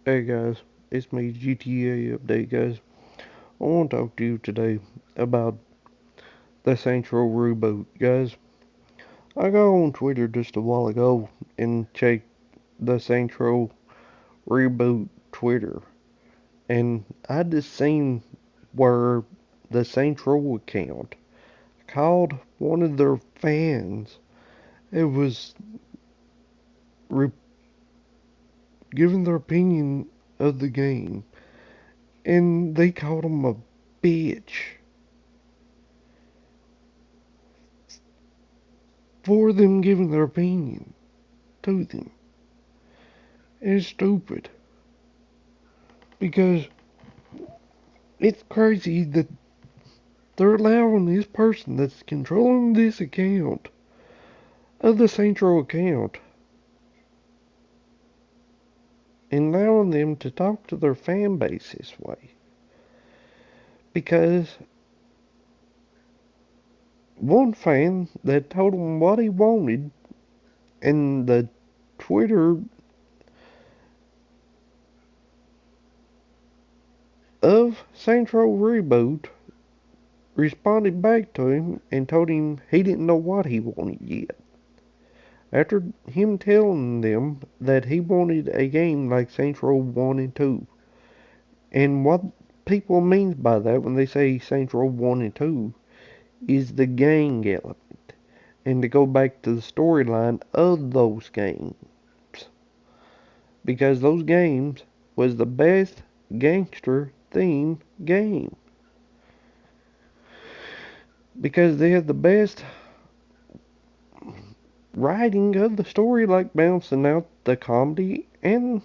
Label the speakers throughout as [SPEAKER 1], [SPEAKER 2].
[SPEAKER 1] Hey guys, it's me, GTA Update guys. I want to talk to you today about the Saints Row Reboot, guys. I got on Twitter just a while ago and checked the Saints Row Reboot Twitter, and I just seen where the Saints Row account called one of their fans. It was re- giving their opinion of the game, and they called him a bitch for them giving their opinion to them. It's stupid because it's crazy that they're allowing this person that's controlling this account of the Central account and allowing them to talk to their fan base this way. Because one fan that told him what he wanted and the Twitter of Central Reboot responded back to him and told him he didn't know what he wanted yet. After him telling them that he wanted a game like Saints Row 1 and 2. And what people mean by that when they say Saints Row 1 and 2 is the gang element. And to go back to the storyline of those games. Because those games was the best gangster themed game. Because they had the best writing of the story, like balancing out the comedy and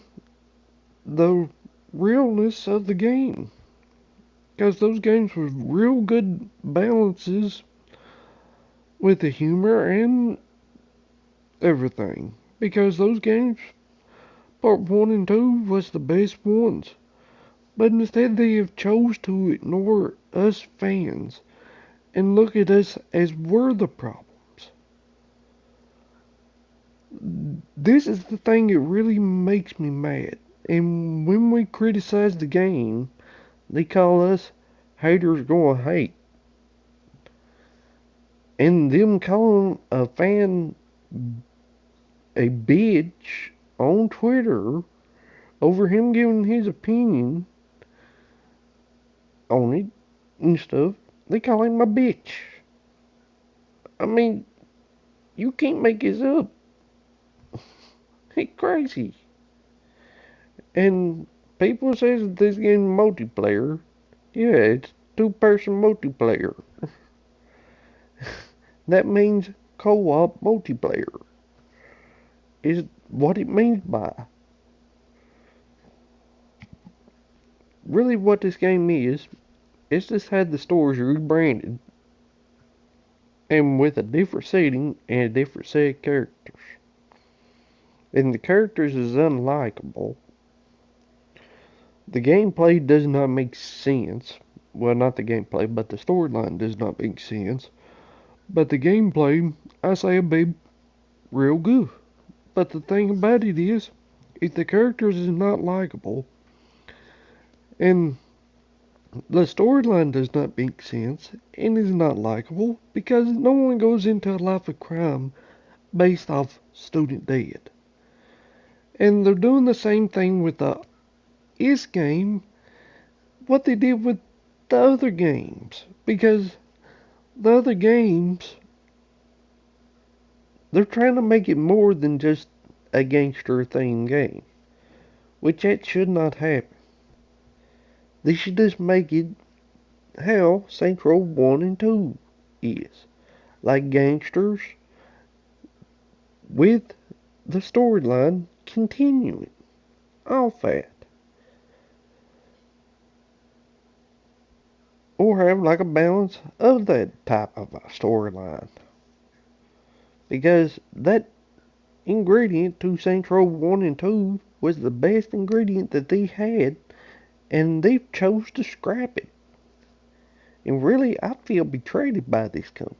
[SPEAKER 1] the realness of the game. Because those games was real good balances with the humor and everything. Because those games, part 1 and 2, was the best ones. But instead they have chose to ignore us fans and look at us as we're the problems. This is the thing that really makes me mad. And when we criticize the game, they call us haters gonna hate. And them calling a fan a bitch on Twitter over him giving his opinion on it and stuff, they call him a bitch. I mean, you can't make this up. It's crazy. And people says that this game is multiplayer. Yeah, it's two-person multiplayer. That means co-op multiplayer. Is what it means by. Really what this game is, it's just had the stores rebranded and with a different setting and a different set of characters. And the characters is unlikable. The gameplay does not make sense. Well, not the gameplay, but the storyline does not make sense. But the gameplay, I say, it'd be real good. But the thing about it is, if the characters is not likable, and the storyline does not make sense, and is not likable, because no one goes into a life of crime based off student dead. And they're doing the same thing with the is game, what they did with the other games. Because the other games, they're trying to make it more than just a gangster themed game. Which that should not happen. They should just make it how Saints Row 1 and 2 is. Like gangsters with the storyline continuing off that. Or have like a balance of that type of a storyline. Because that ingredient to Saints Row 1 and 2 was the best ingredient that they had, and they chose to scrap it. And really, I feel betrayed by this company.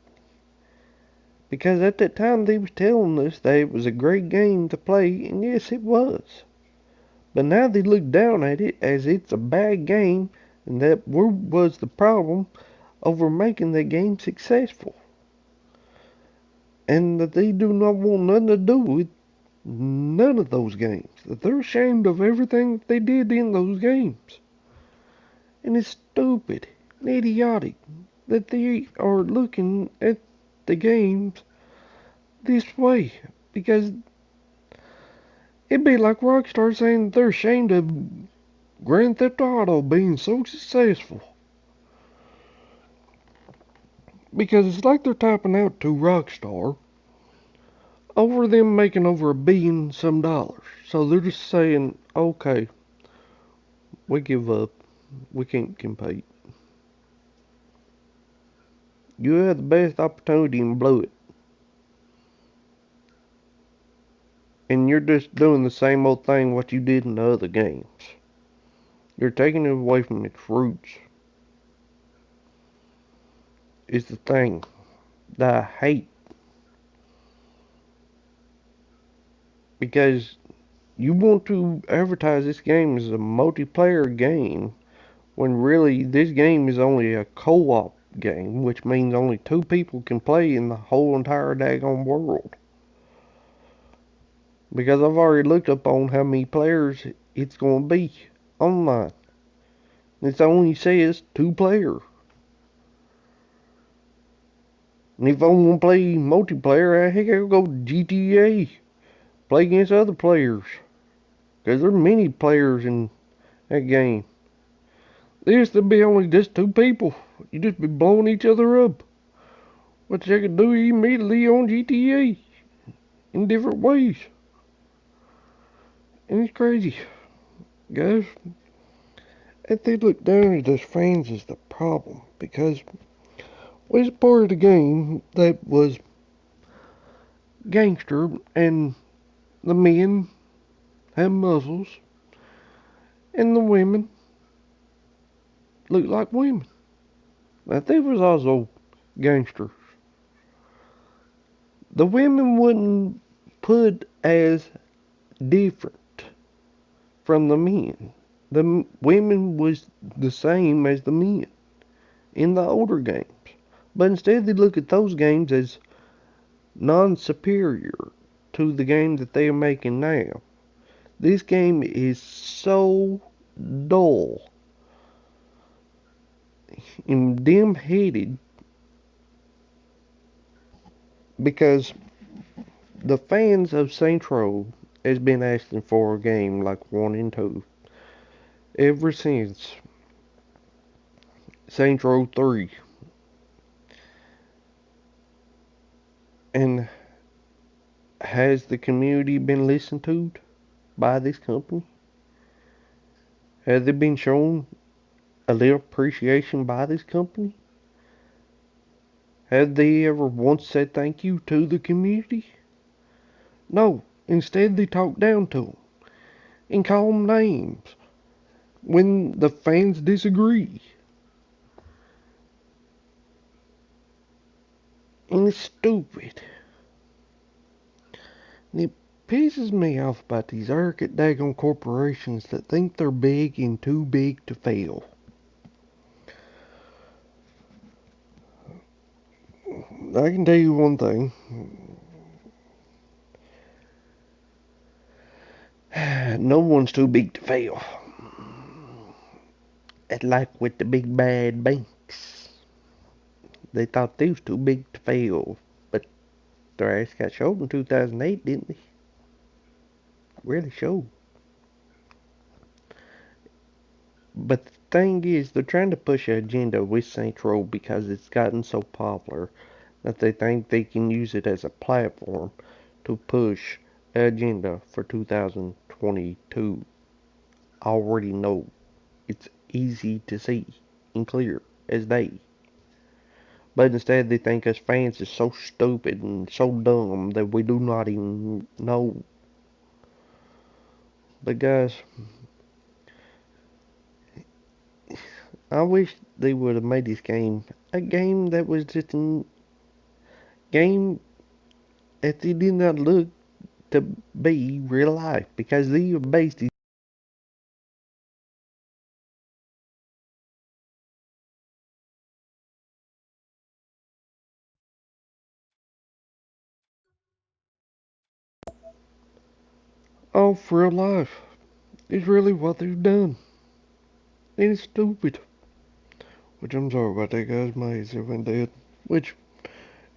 [SPEAKER 1] Because at that time, they was telling us that it was a great game to play, and yes, it was. But now they look down at it as it's a bad game, and that was the problem over making the game successful. And that they do not want nothing to do with none of those games. That they're ashamed of everything they did in those games. And it's stupid and idiotic that they are looking at the games this way. Because it'd be like Rockstar saying they're ashamed of Grand Theft Auto being so successful. Because it's like they're typing out to Rockstar over them making over $1 billion some dollars. So they're just saying, okay, we give up. We can't compete. You had the best opportunity and blew it. And you're just doing the same old thing what you did in the other games. You're taking it away from its roots. Is the thing that I hate. Because you want to advertise this game as a multiplayer game when really this game is only a co-op game, which means only 2 people can play in the whole entire daggone world. Because I've already looked up on how many players it's going to be online. It only says 2 player. And if I want to play multiplayer, heck, I'll go GTA. Play against other players. Because there are many players in that game. There used to be only just 2 people. You just be blowing each other up. What you can do immediately on GTA. In different ways. And it's crazy. Guys, if they look down at us fans is the problem. Because was part of the game that was gangster and the men had muscles and the women looked like women. Now they was also gangsters. The women wouldn't put as different from the men. The women was the same as the men in the older games. But instead they look at those games as non-superior to the game that they are making now. This game is so dull and dim-headed because the fans of Saints Row has been asking for a game like 1 and 2 ever since Saints Row 3. And has the community been listened to by this company? Has they been shown a little appreciation by this company? Have they ever once said thank you to the community? No. Instead, they talk down to them and call them names when the fans disagree. And it's stupid. And it pisses me off about these arrogant daggone corporations that think they're big and too big to fail. I can tell you one thing. No one's too big to fail. It's like with the big bad banks. They thought they was too big to fail. But their ass got showed in 2008, didn't they? Really showed. But the thing is, they're trying to push an agenda with Saints Row because it's gotten so popular that they think they can use it as a platform to push an agenda for 2022. I already know. It's easy to see and clear as day. But instead they think us fans is so stupid and so dumb that we do not even know. But guys, I wish they would have made this game a game that was just a game that they did not look to be real life because they are based off real life. Is really what they've done. And it's stupid. Which I'm sorry about that, guys. My headset went dead. Which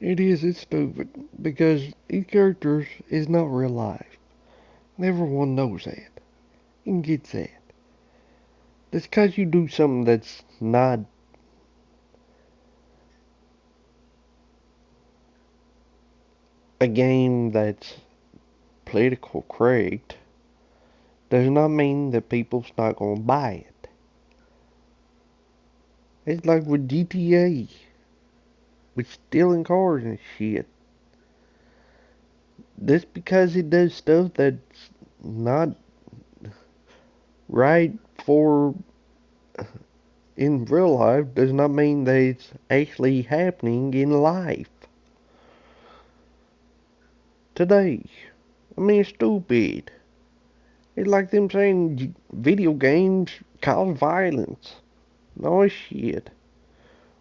[SPEAKER 1] it's stupid. Because these characters is not real life. And everyone knows that. And gets that. That's because you do something that's not a game that's political correct does not mean that people's not gonna buy it. It's like with GTA, with stealing cars and shit. Just because it does stuff that's not right for in real life does not mean that it's actually happening in life today. I mean, it's stupid. It's like them saying video games cause violence. No shit.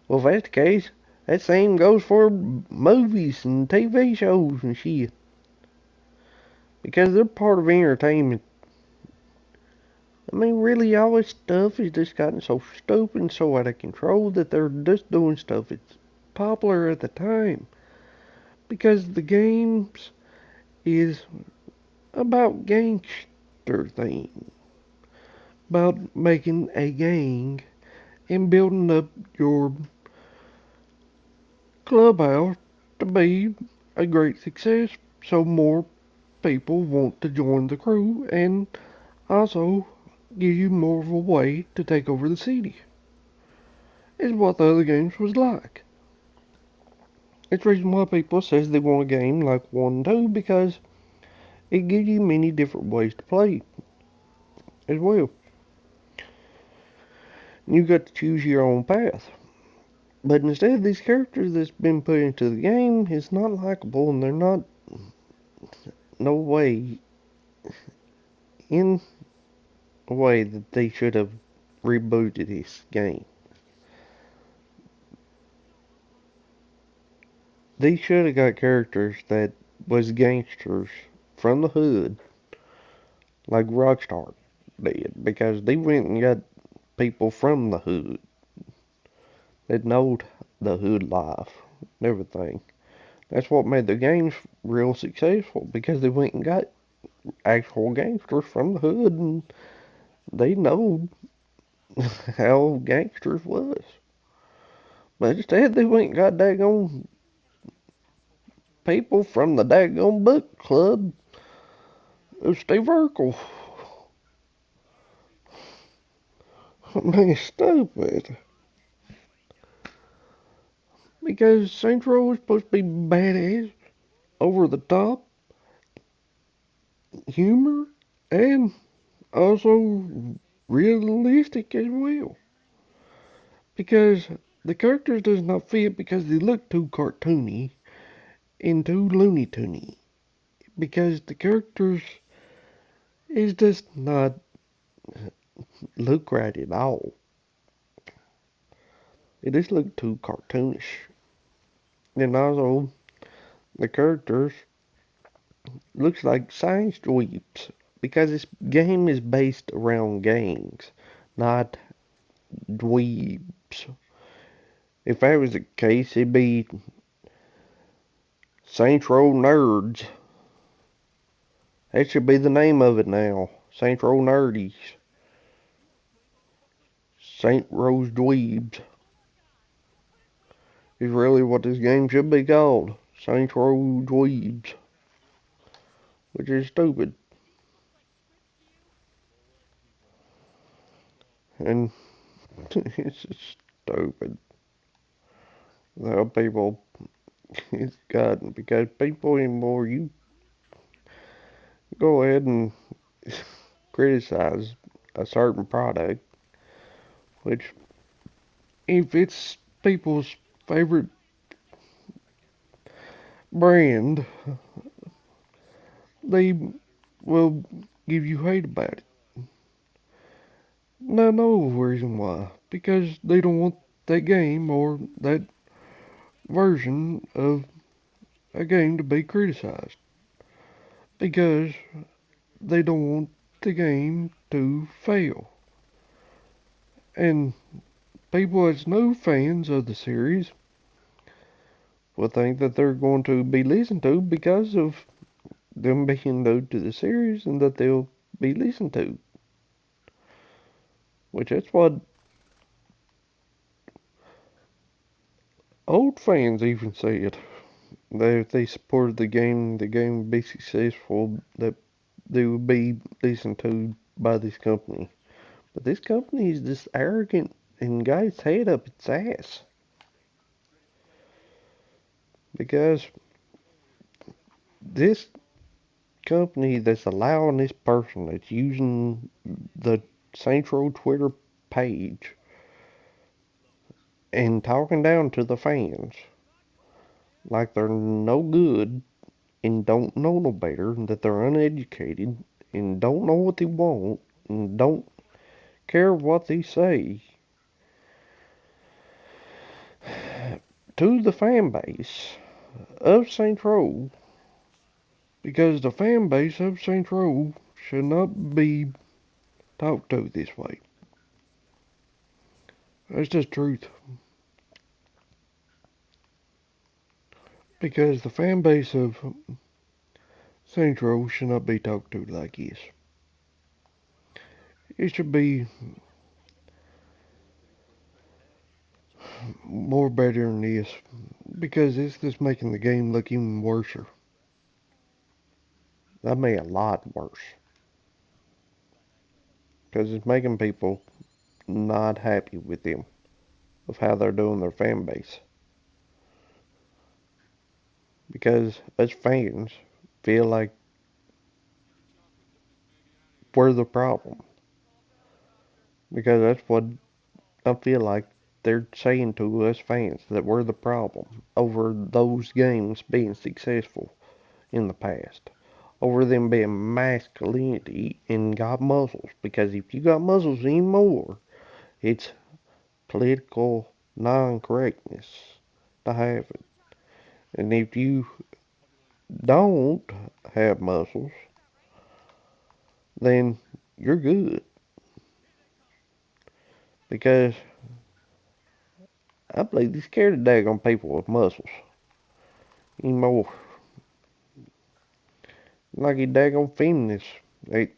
[SPEAKER 1] Well, if that's the case, that same goes for movies and TV shows and shit. Because they're part of entertainment. I mean, really, all this stuff has just gotten so stupid and so out of control that they're just doing stuff that's popular at the time. Because the games is about gangster thing. About making a gang and building up your clubhouse to be a great success so more people want to join the crew and also give you more of a way to take over the city. Is what the other games was like. It's the reason why people says they want a game like 1 and 2 because it gives you many different ways to play as well. You got to choose your own path. But instead, these characters that's been put into the game is not likable and they're not no way in a way that they should have rebooted this game. They should have got characters that was gangsters from the hood like Rockstar did because they went and got people from the hood that knowed the hood life and everything. That's what made the games real successful because they went and got actual gangsters from the hood and they know how gangsters was. But instead they went and got daggone people from the daggone book club of Steve Urkel. Man, stupid. Because Saints Row was supposed to be badass, over the top, humor, and also realistic as well. Because the characters does not fit because they look too cartoony and too Looney Toony. Because the characters is just not look right at all. It just look too cartoonish. And also the characters looks like science dweebs because this game is based around gangs, not dweebs. If that was the case, it'd be Saints Row Nerds. That should be the name of it now. Saints Row Nerdies. Saint Rose Dweebs is really what this game should be called. Saints Row Dweebs. Which is stupid. And it's just stupid. How people it's gotten because people anymore you go ahead and criticize a certain product, which if it's people's favorite brand, they will give you hate about it. Now, no reason why. Because they don't want that game or that version of a game to be criticized. Because they don't want the game to fail. And people that's no fans of the series will think that they're going to be listened to because of them being new to the series and that they'll be listened to. Which that's what old fans even said. That if they supported the game would be successful, that they would be listened to by this company. But this company is just arrogant and got its head up its ass. Because this company that's allowing this person that's using the Saints Row Twitter page and talking down to the fans like they're no good and don't know no better, that they're uneducated and don't know what they want and don't care what they say to the fan base of Saints Row, because the fan base of Saints Row should not be talked to this way. That's just truth. Because the fan base of Saints Row should not be talked to like this. It should be more better than this, because it's just making the game look even worse. I mean, a lot worse. Because it's making people not happy with them of how they're doing their fan base. Because us fans feel like we're the problem. Because that's what I feel like they're saying to us fans, that we're the problem over those games being successful in the past. Over them being masculinity and got muscles. Because if you got muscles anymore, it's political non-correctness to have it. And if you don't have muscles, then you're good. Because I believe they're scared of daggone people with muscles anymore. Like a daggone feminists. They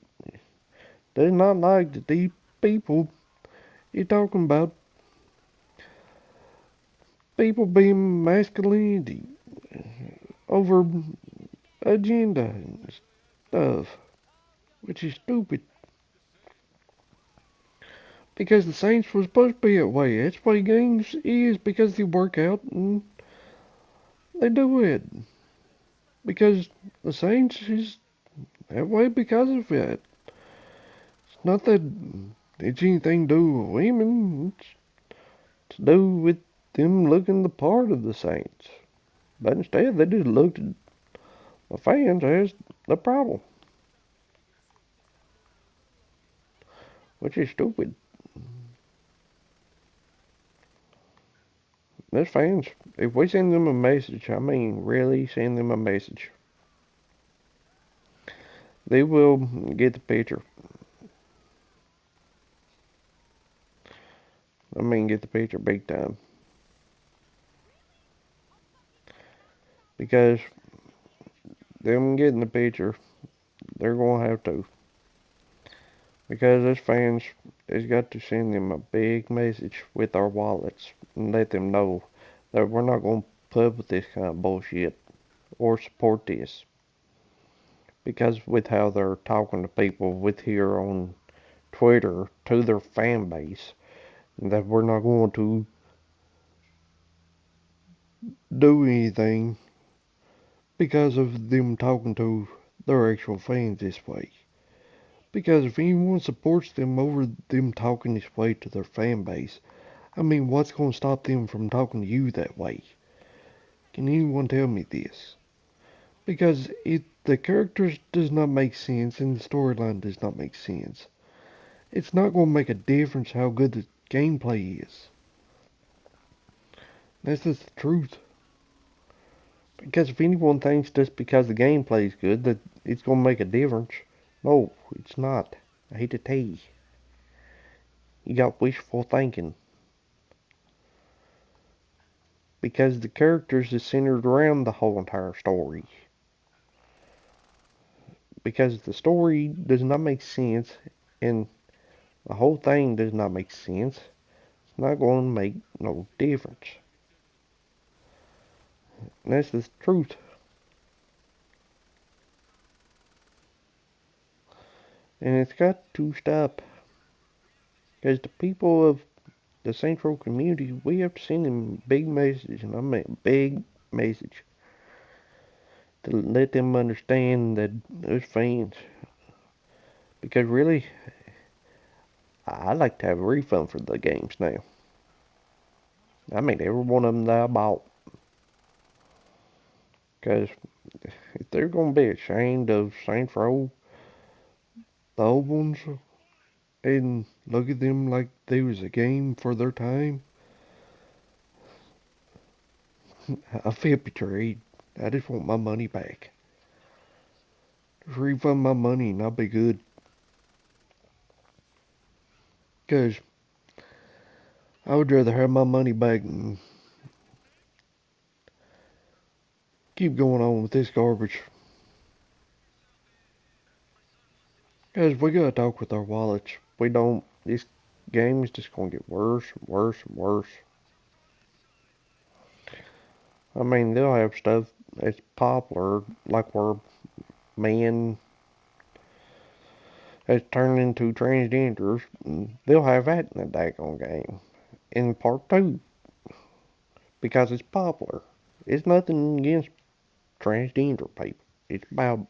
[SPEAKER 1] do not like that these people you're talking about people being masculinity over agenda and stuff. Which is stupid. Because the Saints were supposed to be that way. That's why games is, because they work out and they do it. Because the Saints is that way because of it. It's not that it's anything to do with women. It's to do with them looking the part of the Saints. But instead, they just looked at the fans as the problem, which is stupid. Those fans, if we send them a message, I mean really send them a message, they will get the picture. I mean get the picture big time. Because them getting the picture, they're going to have to. Because us fans has got to send them a big message with our wallets and let them know that we're not going to put up with this kind of bullshit or support this. Because with how they're talking to people with here on Twitter to their fan base, that we're not going to do anything because of them talking to their actual fans this way. Because if anyone supports them over them talking this way to their fan base, I mean, what's going to stop them from talking to you that way? Can anyone tell me this? Because the characters does not make sense and the storyline does not make sense. It's not going to make a difference how good the gameplay is. That's just the truth. Because if anyone thinks just because the gameplay is good that it's going to make a difference, No, it's not. I hate to tell you. You got wishful thinking. Because the characters is centered around the whole entire story. Because the story does not make sense and the whole thing does not make sense. It's not going to make no difference. And that's the truth. And it's got to stop. Because the people of the Central community, we have to send them big message, and I mean big message, to let them understand that there's fans. Because really, I'd like to have a refund for the games now. I mean, every one of them that I bought. Because if they're going to be ashamed of Saints Row, the old ones, and look at them like they was a game for their time, I feel betrayed. I just want my money back. Just refund my money and I'll be good. Because I would rather have my money back and keep going on with this garbage. Because we gotta talk with our wallets. We don't, this game is just gonna get worse and worse and worse. I mean, they'll have stuff that's popular, like where men that's turned into transgenders. They'll have that in the daggone game. In part two, because it's popular. It's nothing against transgender people. It's about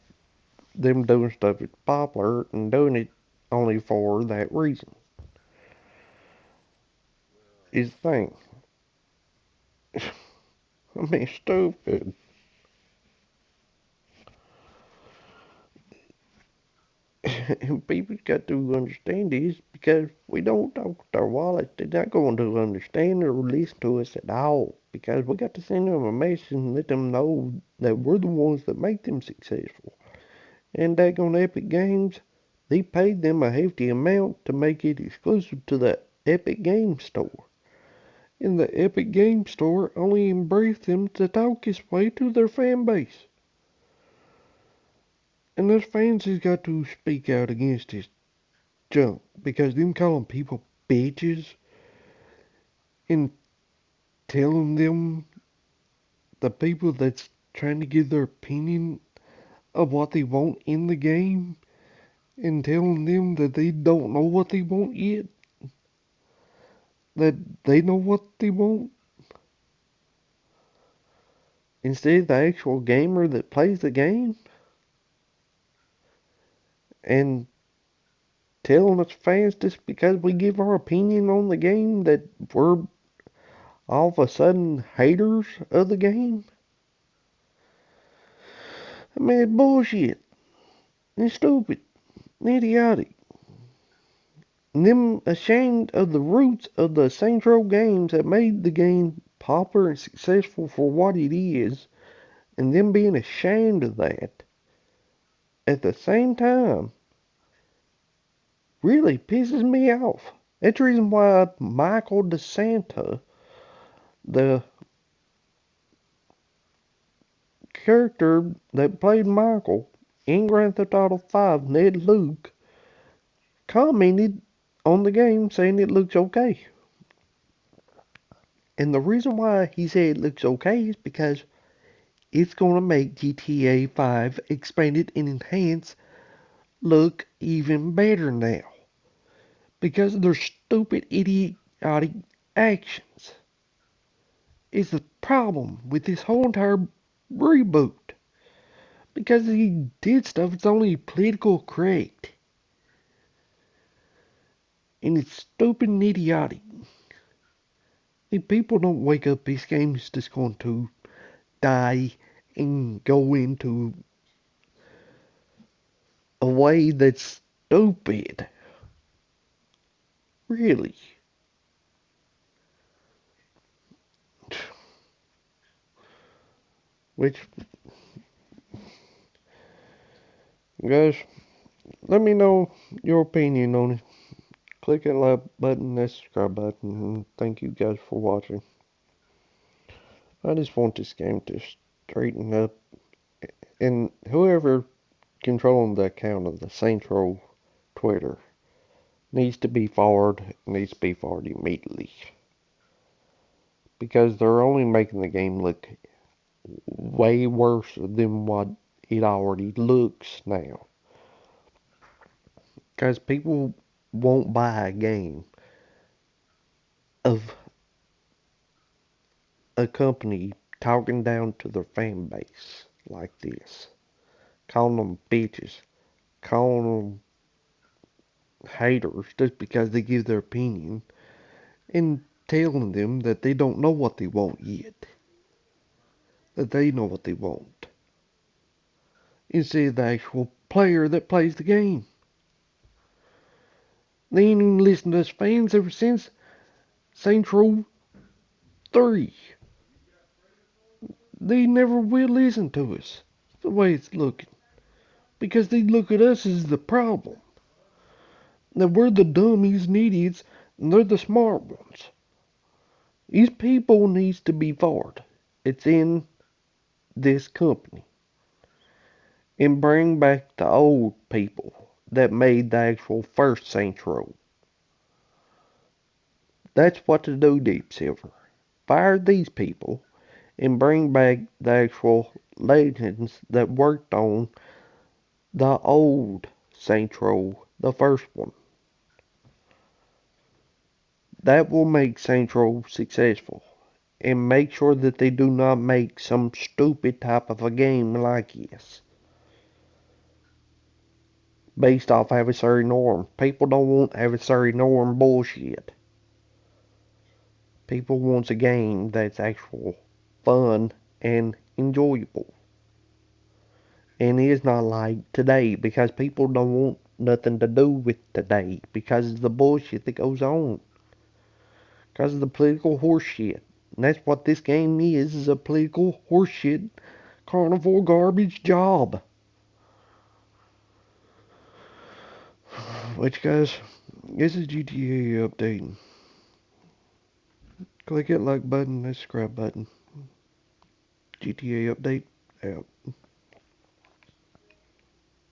[SPEAKER 1] them doing stuff that's popular and doing it only for that reason. Is the thing. I mean, stupid. And people got to understand this because we don't talk with our wallets. They're not going to understand or listen to us at all because we got to send them a message and let them know that we're the ones that make them successful. And daggone Epic Games, they paid them a hefty amount to make it exclusive to the Epic Games Store. And the Epic Games Store only embraced them to talk its way to their fan base. And those fans has got to speak out against this junk because them calling people bitches and telling them the people that's trying to give their opinion of what they want in the game and telling them that they don't know what they want yet, that they know what they want instead of the actual gamer that plays the game, and telling us fans just because we give our opinion on the game that we're all of a sudden haters of the game. I mean, it's bullshit. It's stupid. Idiotic. And them ashamed of the roots of the Saints Row games that made the game popular and successful for what it is, and them being ashamed of that at the same time really pisses me off. That's the reason why Michael DeSanta, the character that played Michael in Grand Theft Auto 5, Ned Luke, commented on the game saying it looks okay. And the reason why he said it looks okay is because it's going to make GTA 5 expanded and enhanced look even better now. Because of their stupid, idiotic actions. Is the problem with this whole entire reboot. Because he did stuff that's only political correct. And it's stupid and idiotic. If people don't wake up, this game is just going to die and go into a way that's stupid. Really. Which, guys, Let me know your opinion on it. Click that like button, that subscribe button, and thank you guys for watching. I just want this game to straighten up, and whoever controlling the account of the Saints Row Twitter needs to be fired immediately. Because they're only making the game look way worse than what it already looks now. Because people won't buy a game of a company talking down to their fan base like this. Calling them bitches. Calling them haters just because they give their opinion. And telling them that they don't know what they want yet. That they know what they want. Instead of the actual player that plays the game. They ain't even listened to us fans ever since Saints Row 3. They never will listen to us the way it's looking. Because they look at us as the problem. That we're the dummies and idiots and they're the smart ones. These people needs to be fired. It's in this company. And bring back the old people that made the actual first Saints Row. That's what to do, Deep Silver. Fire these people and bring back the actual legends that worked on the old Saints Row, the first one. That will make Saints Row successful. And make sure that they do not make some stupid type of a game like this. Based off adversary norm. People don't want adversary norm bullshit. People want a game that's actual fun and enjoyable. And it's not like today because people don't want nothing to do with today because of the bullshit that goes on. Because of the political horseshit. And that's what this game is a political horseshit carnivore garbage job. Which guys, this is GTA update. Click that like button, that subscribe button. GTA update out.